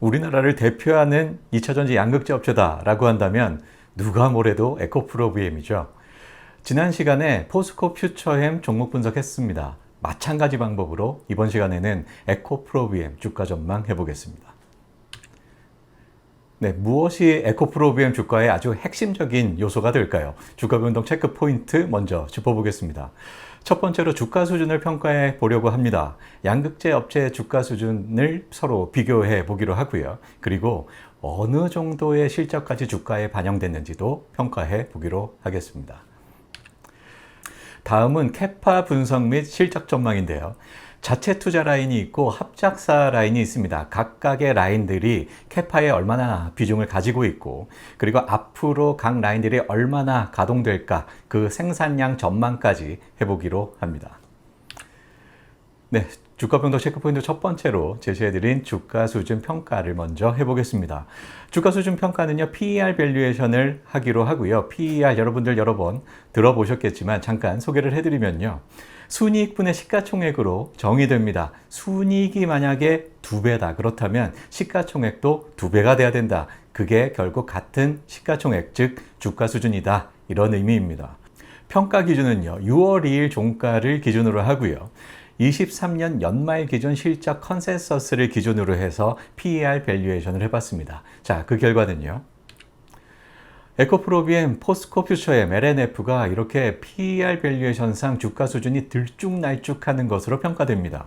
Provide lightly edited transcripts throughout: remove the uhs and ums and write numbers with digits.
우리나라를 대표하는 2차전지 양극재 업체다라고 한다면 누가 뭐래도 에코프로비엠이죠. 지난 시간에 포스코 퓨처햄 종목 분석했습니다. 마찬가지 방법으로 이번 시간에는 에코프로비엠 주가 전망 해보겠습니다. 네, 무엇이 에코프로비엠 주가의 아주 핵심적인 요소가 될까요? 주가 변동 체크 포인트 먼저 짚어보겠습니다. 첫 번째로 주가 수준을 평가해 보려고 합니다. 양극재 업체의 주가 수준을 서로 비교해 보기로 하고요. 그리고 어느 정도의 실적까지 주가에 반영됐는지도 평가해 보기로 하겠습니다. 다음은 캐파 분석 및 실적 전망인데요. 자체 투자 라인이 있고 합작사 라인이 있습니다. 각각의 라인들이 캐파에 얼마나 비중을 가지고 있고, 그리고 앞으로 각 라인들이 얼마나 가동될까, 그 생산량 전망까지 해보기로 합니다. 네, 주가 변동 체크 포인트 첫 번째로 제시해드린 주가 수준 평가를 먼저 해보겠습니다. 주가 수준 평가는요, PER 밸류에이션을 하기로 하고요. PER 여러분들 여러 번 들어보셨겠지만 잠깐 소개를 해드리면요. 순이익분의 시가총액으로 정의됩니다. 순이익이 만약에 2배다. 그렇다면 시가총액도 2배가 돼야 된다. 그게 결국 같은 시가총액, 즉 주가 수준이다. 이런 의미입니다. 평가 기준은요, 6월 2일 종가를 기준으로 하고요. 23년 연말 기준 실적 컨센서스를 기준으로 해서 PER 밸류에이션을 해봤습니다. 자, 그 결과는요. 에코프로비엠, 포스코 퓨처엠, LNF가 이렇게 PER 밸류에이션상 주가 수준이 들쭉날쭉하는 것으로 평가됩니다.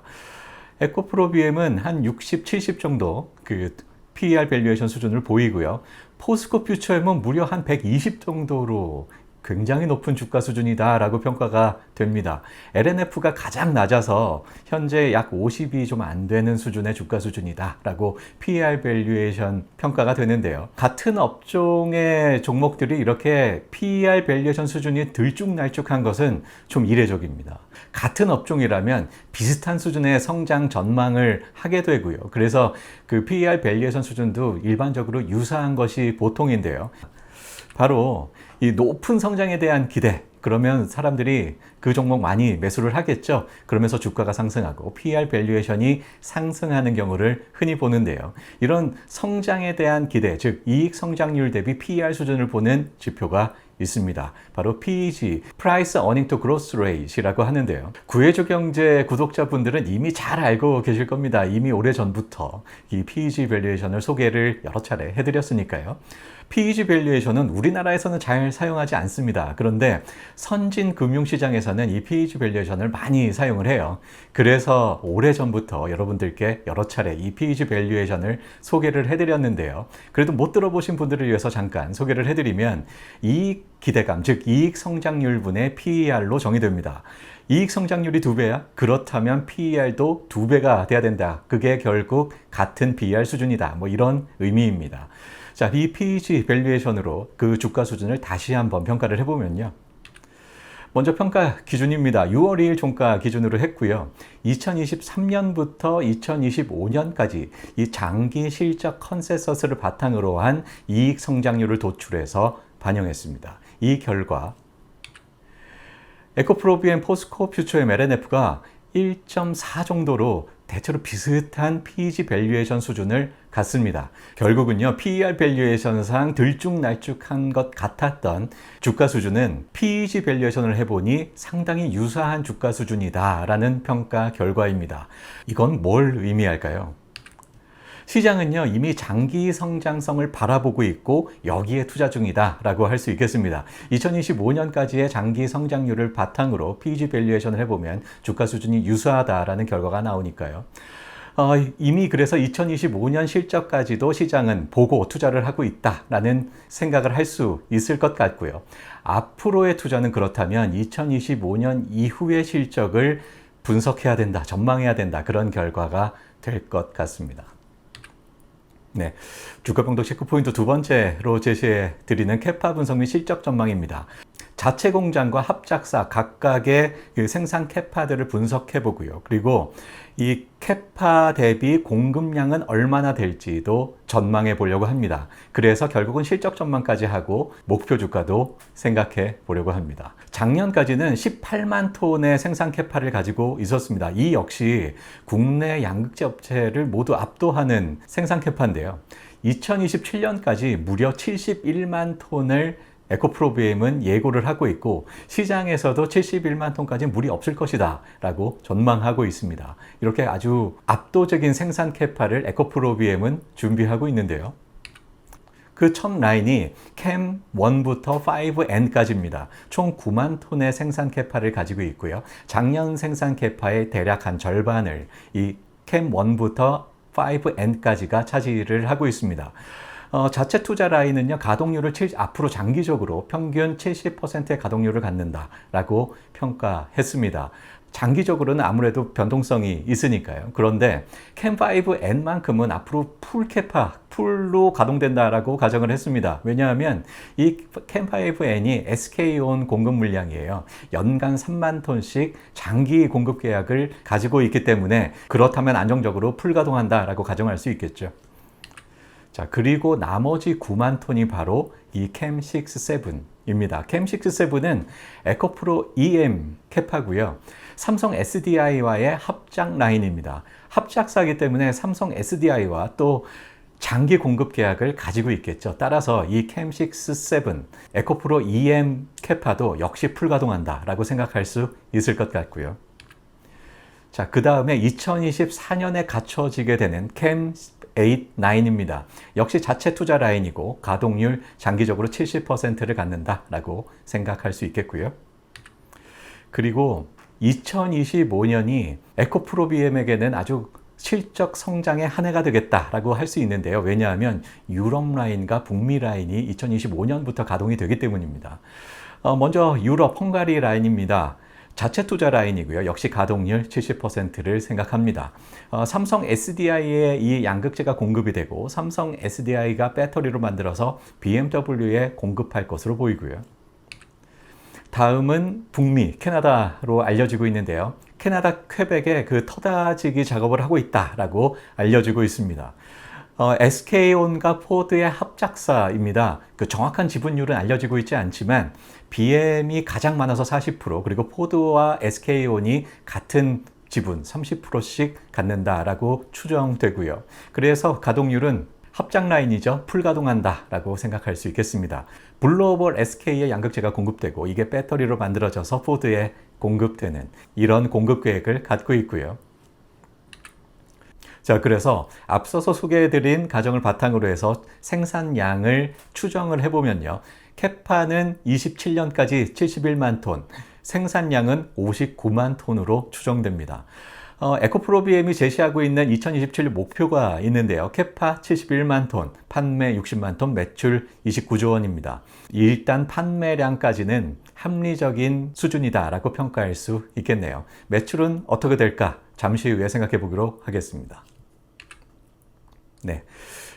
에코프로비엠은 한 60, 70 정도 그 PER 밸류에이션 수준을 보이고요. 포스코 퓨처엠은 무려 한 120 정도로 굉장히 높은 주가 수준이다 라고 평가가 됩니다. LNF가 가장 낮아서 현재 약 50이 좀 안 되는 수준의 주가 수준이다 라고 PER 밸류에이션 평가가 되는데요. 같은 업종의 종목들이 이렇게 PER 밸류에이션 수준이 들쭉날쭉한 것은 좀 이례적입니다. 같은 업종이라면 비슷한 수준의 성장 전망을 하게 되고요. 그래서 그 PER 밸류에이션 수준도 일반적으로 유사한 것이 보통인데요. 바로 이 높은 성장에 대한 기대, 그러면 사람들이 그 종목 많이 매수를 하겠죠. 그러면서 주가가 상승하고 PER 밸류에이션이 상승하는 경우를 흔히 보는데요. 이런 성장에 대한 기대, 즉 이익 성장률 대비 PER 수준을 보는 지표가 있습니다. 바로 PEG, Price Earning to Growth Rate이라고 하는데요. 구해주 경제 구독자분들은 이미 잘 알고 계실 겁니다. 이미 오래전부터 이 PEG 밸류에이션을 소개를 여러 차례 해드렸으니까요. PEG 밸류에이션은 우리나라에서는 잘 사용하지 않습니다. 그런데 선진 금융시장에서는 이 PEG 밸류에이션을 많이 사용을 해요. 그래서 오래전부터 여러분들께 여러 차례 이 PEG 밸류에이션을 소개를 해드렸는데요. 그래도 못 들어보신 분들을 위해서 잠깐 소개를 해드리면 이익 기대감, 즉 이익 성장률 분의 PER로 정의됩니다. 이익 성장률이 2배야? 그렇다면 PER도 2배가 돼야 된다. 그게 결국 같은 PER 수준이다. 뭐 이런 의미입니다. 자, 이 PEG 밸류에이션으로 그 주가 수준을 다시 한번 평가를 해보면요. 먼저 평가 기준입니다. 6월 2일 종가 기준으로 했고요. 2023년부터 2025년까지 이 장기 실적 컨센서스를 바탕으로 한 이익 성장률을 도출해서 반영했습니다. 이 결과 에코프로비엠, 포스코 퓨처엠, LNF가 1.4 정도로 대체로 비슷한 PEG 밸류에이션 수준을 갖습니다. 결국은요, PER 밸류에이션상 들쭉날쭉한 것 같았던 주가 수준은 PEG 밸류에이션을 해보니 상당히 유사한 주가 수준이다 라는 평가 결과입니다. 이건 뭘 의미할까요? 시장은요, 이미 장기 성장성을 바라보고 있고 여기에 투자 중이다 라고 할 수 있겠습니다. 2025년까지의 장기 성장률을 바탕으로 PEG 밸류에이션을 해보면 주가 수준이 유사하다라는 결과가 나오니까요. 이미 그래서 2025년 실적까지도 시장은 보고 투자를 하고 있다라는 생각을 할 수 있을 것 같고요. 앞으로의 투자는 그렇다면 2025년 이후의 실적을 분석해야 된다, 전망해야 된다, 그런 결과가 될 것 같습니다. 네, 주가 변동 체크 포인트 두 번째로 제시해 드리는 캐파 분석 및 실적 전망입니다. 자체 공장과 합작사 각각의 그 생산 캐파들을 분석해 보고요. 그리고 이 캐파 대비 공급량은 얼마나 될지도 전망해 보려고 합니다. 그래서 결국은 실적 전망까지 하고 목표 주가도 생각해 보려고 합니다. 작년까지는 18만 톤의 생산 캐파를 가지고 있었습니다. 이 역시 국내 양극재 업체를 모두 압도하는 생산 캐파인데요. 2027년까지 무려 71만 톤을 에코프로비엠은 예고를 하고 있고 시장에서도 71만 톤까지 무리 없을 것이다 라고 전망하고 있습니다. 이렇게 아주 압도적인 생산 캐파를 에코프로비엠은 준비하고 있는데요. 그 첫 라인이 캠 1부터 5N까지입니다. 총 9만 톤의 생산 캐파를 가지고 있고요. 작년 생산 캐파의 대략 한 절반을 이 캠 1부터 5N까지가 차지를 하고 있습니다. 자체 투자 라인은요, 가동률을 앞으로 장기적으로 평균 70%의 가동률을 갖는다라고 평가했습니다. 장기적으로는 아무래도 변동성이 있으니까요. 그런데 캠5N만큼은 앞으로 풀로 가동된다라고 가정을 했습니다. 왜냐하면 이 캠5N이 SK온 공급 물량이에요. 연간 3만 톤씩 장기 공급 계약을 가지고 있기 때문에 그렇다면 안정적으로 풀 가동한다라고 가정할 수 있겠죠. 자, 그리고 나머지 9만 톤이 바로 이 캠6-7입니다. 캠6-7은 에코프로 EM 캐파고요. 삼성 SDI와의 합작 라인입니다. 합작사이기 때문에 삼성 SDI와 또 장기 공급 계약을 가지고 있겠죠. 따라서 이 캠6-7 에코프로 EM 캐파도 역시 풀가동한다라고 생각할 수 있을 것 같고요. 자, 그 다음에 2024년에 갖춰지게 되는 캠8, 9입니다. 역시 자체 투자 라인이고 가동률 장기적으로 70%를 갖는다라고 생각할 수 있겠고요. 그리고 2025년이 에코프로비엠에게는 아주 실적 성장의 한 해가 되겠다라고 할 수 있는데요. 왜냐하면 유럽 라인과 북미 라인이 2025년부터 가동이 되기 때문입니다. 먼저 유럽 헝가리 라인입니다. 자체 투자 라인이고요. 역시 가동률 70%를 생각합니다. 삼성 SDI에 이 양극재가 공급이 되고 삼성 SDI가 배터리로 만들어서 BMW에 공급할 것으로 보이고요. 다음은 북미, 캐나다로 알려지고 있는데요. 캐나다 퀘벡에 그 터다지기 작업을 하고 있다라고 알려지고 있습니다. SK온과 포드의 합작사입니다. 그 정확한 지분율은 알려지고 있지 않지만 BM이 가장 많아서 40%, 그리고 포드와 SK온이 같은 지분 30%씩 갖는다라고 추정되고요. 그래서 가동률은 합작 라인이죠. 풀 가동한다라고 생각할 수 있겠습니다. 블로벌 SK의 양극재가 공급되고 이게 배터리로 만들어져서 포드에 공급되는 이런 공급 계획을 갖고 있고요. 자, 그래서 앞서서 소개해드린 가정을 바탕으로 해서 생산량을 추정을 해보면요. 캐파는 27년까지 71만 톤, 생산량은 59만 톤으로 추정됩니다. 에코프로비엠이 제시하고 있는 2027 목표가 있는데요. 캐파 71만 톤, 판매 60만 톤, 매출 29조 원입니다. 일단 판매량까지는 합리적인 수준이다라고 평가할 수 있겠네요. 매출은 어떻게 될까? 잠시 후에 생각해 보기로 하겠습니다. 네.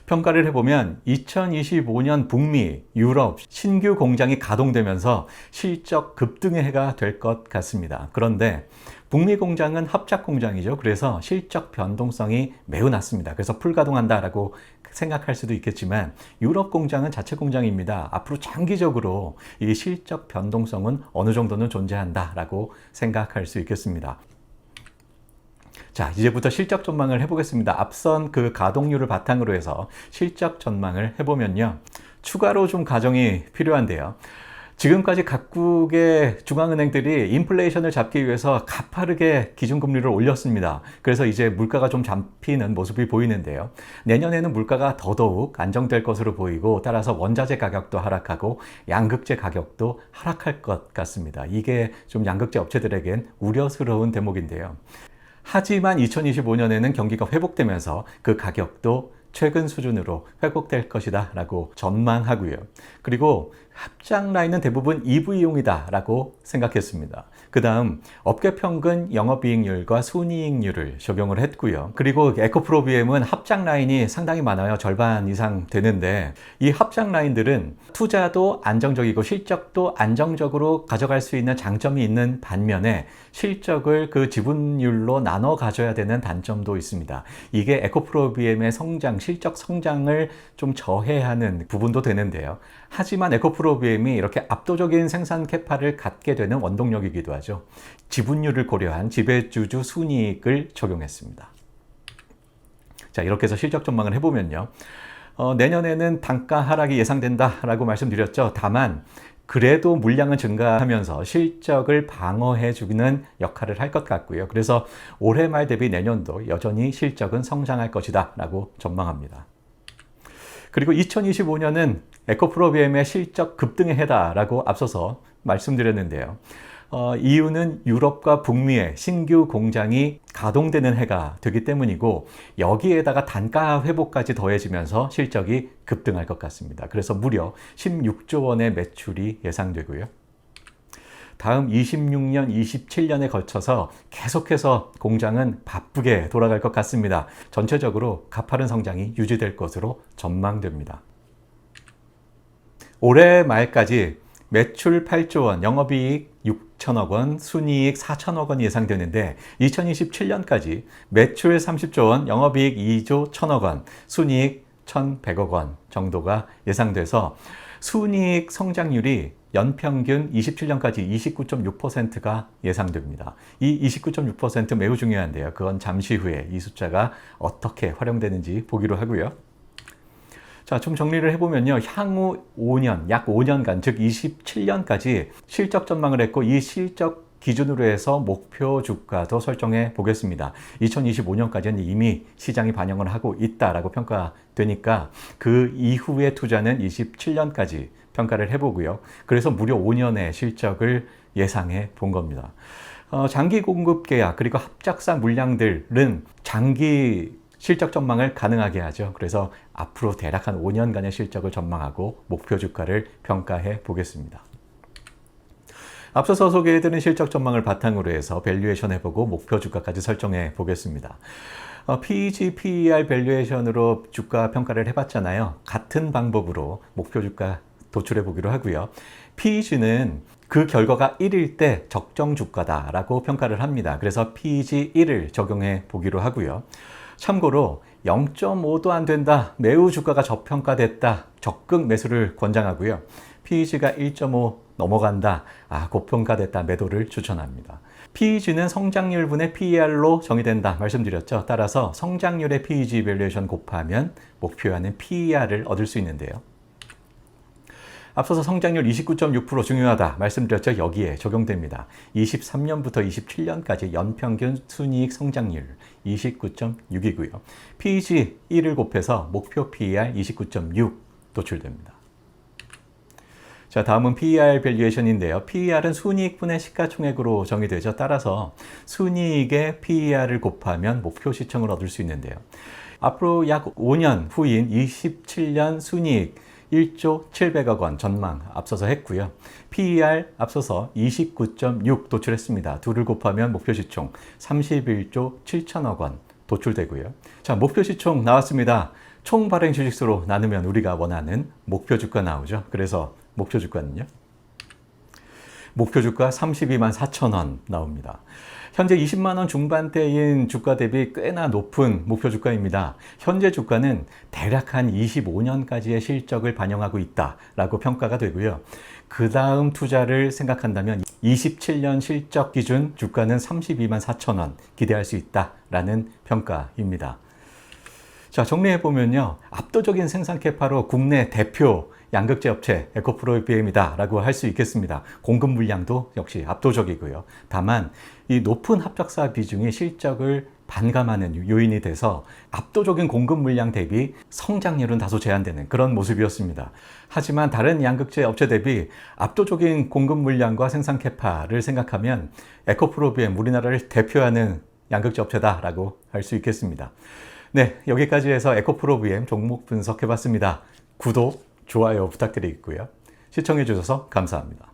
평가를 해보면 2025년 북미, 유럽 신규 공장이 가동되면서 실적 급등의 해가 될 것 같습니다. 그런데 북미 공장은 합작 공장이죠. 그래서 실적 변동성이 매우 낮습니다. 그래서 풀가동한다라고 생각할 수도 있겠지만 유럽 공장은 자체 공장입니다. 앞으로 장기적으로 이 실적 변동성은 어느 정도는 존재한다라고 생각할 수 있겠습니다. 자, 이제부터 실적 전망을 해보겠습니다. 앞선 그 가동률을 바탕으로 해서 실적 전망을 해보면요. 추가로 좀 가정이 필요한데요. 지금까지 각국의 중앙은행들이 인플레이션을 잡기 위해서 가파르게 기준금리를 올렸습니다. 그래서 이제 물가가 좀 잡히는 모습이 보이는데요. 내년에는 물가가 더더욱 안정될 것으로 보이고 따라서 원자재 가격도 하락하고 양극재 가격도 하락할 것 같습니다. 이게 좀 양극재 업체들에겐 우려스러운 대목인데요. 하지만 2025년에는 경기가 회복되면서 그 가격도 최근 수준으로 회복될 것이다 라고 전망하고요. 그리고 합작 라인은 대부분 EV용이다 라고 생각했습니다. 그 다음 업계 평균 영업이익률과 순이익률을 적용을 했고요. 그리고 에코프로비엠은 합작 라인이 상당히 많아요. 절반 이상 되는데 이 합작 라인들은 투자도 안정적이고 실적도 안정적으로 가져갈 수 있는 장점이 있는 반면에 실적을 그 지분율로 나눠 가져야 되는 단점도 있습니다. 이게 에코프로비엠의 성장, 실적 성장을 좀 저해하는 부분도 되는데요. 하지만 에코프로비엠이 이렇게 압도적인 생산 캐파를 갖게 되는 원동력이기도 하죠. 지분율을 고려한 지배주주 순이익을 적용했습니다. 자, 이렇게 해서 실적 전망을 해보면요. 내년에는 단가 하락이 예상된다라고 말씀드렸죠. 다만 그래도 물량은 증가하면서 실적을 방어해주는 역할을 할 것 같고요. 그래서 올해 말 대비 내년도 여전히 실적은 성장할 것이다 라고 전망합니다. 그리고 2025년은 에코프로비엠의 실적 급등의 해다라고 앞서서 말씀드렸는데요. 이유는 유럽과 북미의 신규 공장이 가동되는 해가 되기 때문이고 여기에다가 단가 회복까지 더해지면서 실적이 급등할 것 같습니다. 그래서 무려 16조 원의 매출이 예상되고요. 다음 26년, 27년에 걸쳐서 계속해서 공장은 바쁘게 돌아갈 것 같습니다. 전체적으로 가파른 성장이 유지될 것으로 전망됩니다. 올해 말까지 매출 8조 원, 영업이익 6천억 원, 순이익 4천억 원이 예상되는데 2027년까지 매출 30조 원, 영업이익 2조 1천억 원, 순이익 1,100억 원 정도가 예상돼서 순이익 성장률이 연평균 27년까지 29.6%가 예상됩니다. 이 29.6% 매우 중요한데요. 그건 잠시 후에 이 숫자가 어떻게 활용되는지 보기로 하고요. 자, 좀 정리를 해보면요. 향후 5년, 약 5년간, 즉 27년까지 실적 전망을 했고 이 실적 기준으로 해서 목표 주가도 설정해 보겠습니다. 2025년까지는 이미 시장이 반영을 하고 있다라고 평가되니까 그 이후의 투자는 27년까지 평가를 해보고요. 그래서 무려 5년의 실적을 예상해 본 겁니다. 장기 공급 계약 그리고 합작사 물량들은 장기 실적 전망을 가능하게 하죠. 그래서 앞으로 대략 한 5년간의 실적을 전망하고 목표 주가를 평가해 보겠습니다. 앞서서 소개해드린 실적 전망을 바탕으로 해서 밸류에이션 해보고 목표 주가까지 설정해 보겠습니다. PEG, PER 밸류에이션으로 주가 평가를 해봤잖아요. 같은 방법으로 목표 주가 도출해 보기로 하고요. PEG는 그 결과가 1일 때 적정 주가다라고 평가를 합니다. 그래서 PEG 1을 적용해 보기로 하고요. 참고로 0.5도 안 된다, 매우 주가가 저평가됐다, 적극 매수를 권장하고요. PEG가 1.5 넘어간다, 고평가됐다, 매도를 추천합니다. PEG는 성장률분의 PER로 정의된다 말씀드렸죠. 따라서 성장률의 PEG 밸류에이션 곱하면 목표하는 PER을 얻을 수 있는데요. 앞서서 성장률 29.6% 중요하다 말씀드렸죠. 여기에 적용됩니다. 23년부터 27년까지 연평균 순이익 성장률 29.6이고요. PEG 1을 곱해서 목표 PER 29.6 도출됩니다. 자, 다음은 PER 밸류에이션인데요. PER은 순이익분의 시가총액으로 정의되죠. 따라서 순이익의 PER을 곱하면 목표 시총을 얻을 수 있는데요. 앞으로 약 5년 후인 27년 순이익 1조 700억 원 전망 앞서서 했고요. PER 앞서서 29.6 도출했습니다. 둘을 곱하면 목표 시총 31조 7천억 원 도출되고요. 자, 목표 시총 나왔습니다. 총 발행 주식수로 나누면 우리가 원하는 목표 주가 나오죠. 그래서 목표 주가는요. 목표 주가 32만 4천 원 나옵니다. 현재 20만 원 중반대인 주가 대비 꽤나 높은 목표 주가입니다. 현재 주가는 대략 한 25년까지의 실적을 반영하고 있다라고 평가가 되고요. 그 다음 투자를 생각한다면 27년 실적 기준 주가는 32만 4천 원 기대할 수 있다라는 평가입니다. 자, 정리해보면요. 압도적인 생산 캐파로 국내 대표 양극재 업체 에코프로비엠이다 라고 할 수 있겠습니다. 공급 물량도 역시 압도적이고요. 다만 이 높은 합작사 비중이 실적을 반감하는 요인이 돼서 압도적인 공급 물량 대비 성장률은 다소 제한되는 그런 모습이었습니다. 하지만 다른 양극재 업체 대비 압도적인 공급 물량과 생산 캐파를 생각하면 에코프로비엠 우리나라를 대표하는 양극재 업체다라고 할 수 있겠습니다. 네, 여기까지 해서 에코프로비엠 종목 분석해봤습니다. 구독, 좋아요 부탁드리고요. 시청해주셔서 감사합니다.